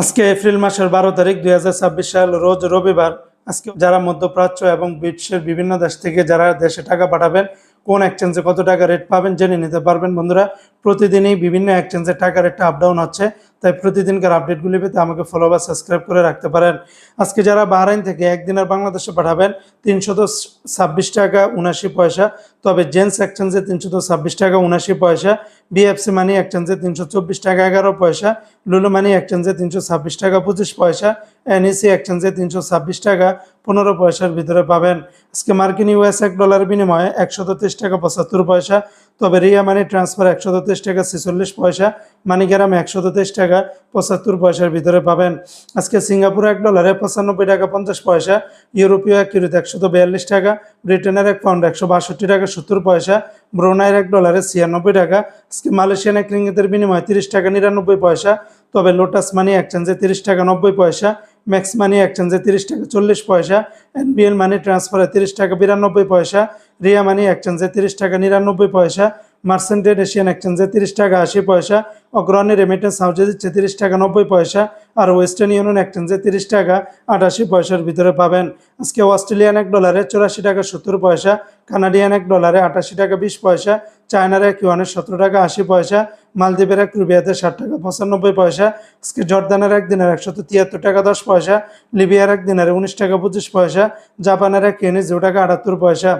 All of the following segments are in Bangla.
আজকে এপ্রিল মাসের 12 তারিখ 2026 সাল রোজ রবিবার। আজকে যারা মধ্যপ্রাচ্য এবং বিশ্বের বিভিন্ন দেশ থেকে যারা দেশে টাকা পাঠাবেন কোন এক্সচেঞ্জে কত টাকা রেট পাবেন জেনে নিতে পারবেন। বন্ধুরা, প্রতিদিনই বিভিন্ন এক্সচেঞ্জে টাকা রেটটা আপ ডাউন হচ্ছে, তাই প্রতিদিনকার আপডেটগুলি পেতে আমাকে ফলো বা সাবস্ক্রাইব করে রাখতে পারেন। আজকে যারা বাহরাইন থেকে একদিনের বাংলাদেশে পাঠাবেন 326 টাকা 79 পয়সা, তবে জেন্স এক্সচেঞ্জে 326 টাকা 79 পয়সা, বিএফসি মানি এক্সচেঞ্জে 324 টাকা 11 পয়সা, লুলু মানি এক্সচেঞ্জে 326 টাকা 25 পয়সা, এনইসি এক্সচেঞ্জে 326 টাকা 15 পয়সার ভিতরে পাবেন। আজকে মার্কিন ইউএস $1 বিনিময়ে 133 টাকা 75 পয়সা, তবে রিয়া মানি ট্রান্সফার 133 টাকা 46 পয়সা, মানিগ্রাম 123 টাকা 75 পয়সার ভিতরে পাবেন। আজকে সিঙ্গাপুর $1 95 টাকা 50 পয়সা, ইউরোপীয় এক ইউরোতে 142 টাকা, ব্রিটেনের এক পাউন্ড 162 টাকা 70 পয়সা, ব্রুনাইয়ের $1 96 টাকা। আজকে মালয়েশিয়ান এক রিঙ্গিতের বিনিময়ে 30 টাকা 99 পয়সা, তবে লোটাস মানি এক্সচেঞ্জে 30 টাকা 90 পয়সা, ম্যাক্স মানি এক্সচেঞ্জে 30 টাকা 40 পয়সা, এনবিএল মানি ট্রান্সফারে 30 টাকা 92 পয়সা, রিয়া মানি এক্সচেঞ্জে 30 টাকা 99 পয়সা, মার্সেন্টেড এশিয়ান এক্সচেঞ্জে 30 টাকা 80 পয়সা, অগ্রণী রেমিটেন্স হাউসে দিচ্ছে 30 টাকা 90 পয়সা, আর ওয়েস্টার্ন ইউনিয়ন এক্সচেঞ্জে 30 টাকা 88 পয়সার ভিতরে পাবেন। আজকে অস্ট্রেলিয়ান $1 84 টাকা 70 পয়সা, কানাডিয়ান $1 88 টাকা 20 পয়সা, চায়নার এক ইউয়ানে 17 টাকা 80 পয়সা, মালদ্বীপের এক রুপিয়াতে 60 টাকা 95 পয়সা, আজকে জর্দানের এক দিনের 173 টাকা 10 পয়সা, লিবিয়ার এক দিনের 19 টাকা 25 পয়সা, জাপানের এক ইয়েনে 0 টাকা 78 পয়সা।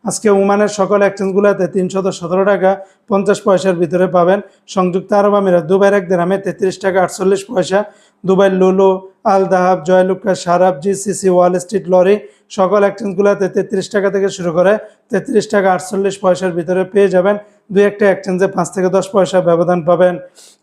আজকে ওমানের সকল এক্সচেঞ্জগুলোতে 317 টাকা 50 পয়সার ভিতরে পাবেন। সংযুক্ত আরব আমিরাত দুবাইয়ের এক দিরহামে 33 টাকা 48 পয়সা, দুবাই লুলু, আল দাহাব, জয়লুকা, Sarab, GCC, Wall Street, lorry সকল এক্সচেঞ্জগুলোতে 33 টাকা থেকে শুরু করে 33 টাকা 48 পয়সার ভিতরে পেয়ে যাবেন। দুই একটা এক্সচেঞ্জে 5 থেকে 10 পয়সা ব্যবধান পাবেন।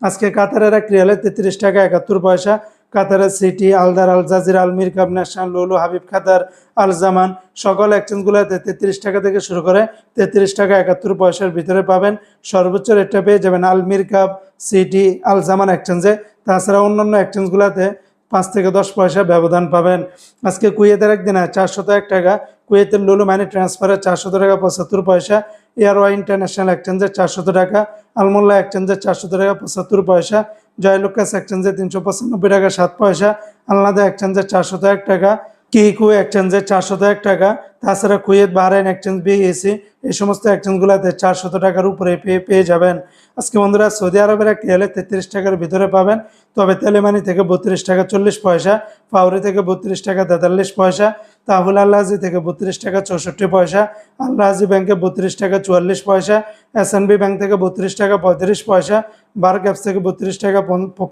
আজকে কাতারের এক রিয়ালে 33 টাকা 71 পয়সা, কাতারের সিটি, আলদার, আল জাজিরা, আল মিরকাব, ন্যাশনাল, লুলু, হাবিব খাতার, আল জামান সকল এক্সচেঞ্জগুলোতে 33 টাকা থেকে শুরু করে 33 টাকা 71 পয়সার ভিতরে পাবেন। সর্বোচ্চ রেটটা পেয়ে যাবেন আল মিরকাব, সিটি, আল জামান এক্সচেঞ্জে। তাছাড়া অন্যান্য এক্সচেঞ্জগুলোতে 5 থেকে 10 পয়সা ব্যবধান পাবেন। আজকে কুয়েতের একদিনে 401 টাকা, কুয়েতের লুলু মানি ট্রান্সফারে 400 টাকা 75 পয়সা, এয়ারওয়াই ইন্টারন্যাশনাল এক্সচেঞ্জে 400 টাকা, আলমোল্লা এক্সচেঞ্জে 400 টাকা 75 পয়সা, জয়লুকাস এক্সচেঞ্জে 395 টাকা 7 পয়সা, আলনাদা এক্সচেঞ্জে 401 টাকা, কিকু এক্সচেঞ্জে 401 টাকা। তাছাড়া কুয়েত, বাহরাইন এক্সচেঞ্জ, বিএসি এই সমস্ত এক্সচেঞ্জগুলোতে 400 টাকার উপরে পেয়ে যাবেন। আজকে বন্ধুরা, সৌদি আরবের এক রিয়ালে 33 টাকার ভিতরে পাবেন, তবে তেলেমানি থেকে 32 টাকা 40 পয়সা, ফাউরি থেকে 32 টাকা 43 পয়সা, তাহুল আল্লাহাজি থেকে 32 টাকা 64 পয়সা, আল্লাহাজি ব্যাংকে 32 টাকা 44 পয়সা, এসএনবি ব্যাংক থেকে 32 টাকা 35 পয়সা, বার ক্যাপস থেকে 32 টাকা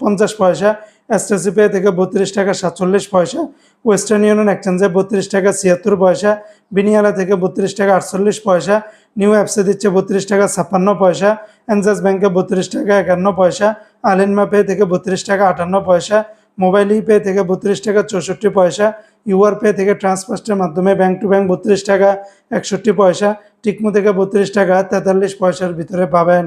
50 পয়সা, এসটিসি পে থেকে 32 টাকা 47 পয়সা, ওয়েস্টার্ন ইউনিয়ন এক্সচেঞ্জে 32 টাকা 76 পয়সা, বিনিয়ালা থেকে 32 টাকা 48 পয়সা, নিউ অ্যাপসে দিচ্ছে 32 টাকা 56 পয়সা, এনজাস ব্যাংকে 32 টাকা 51 পয়সা, আলিনমা পে থেকে 32 টাকা 58 পয়সা, মোবাইল ই পে থেকে 32 টাকা 64 পয়সা, ইউআর পে থেকে ট্রান্সফার্স্টের মাধ্যমে ব্যাংক টু ব্যাংক 32 টাকা 61 পয়সা, টিকমো থেকে 32 টাকা 43 পয়সার ভিতরে পাবেন।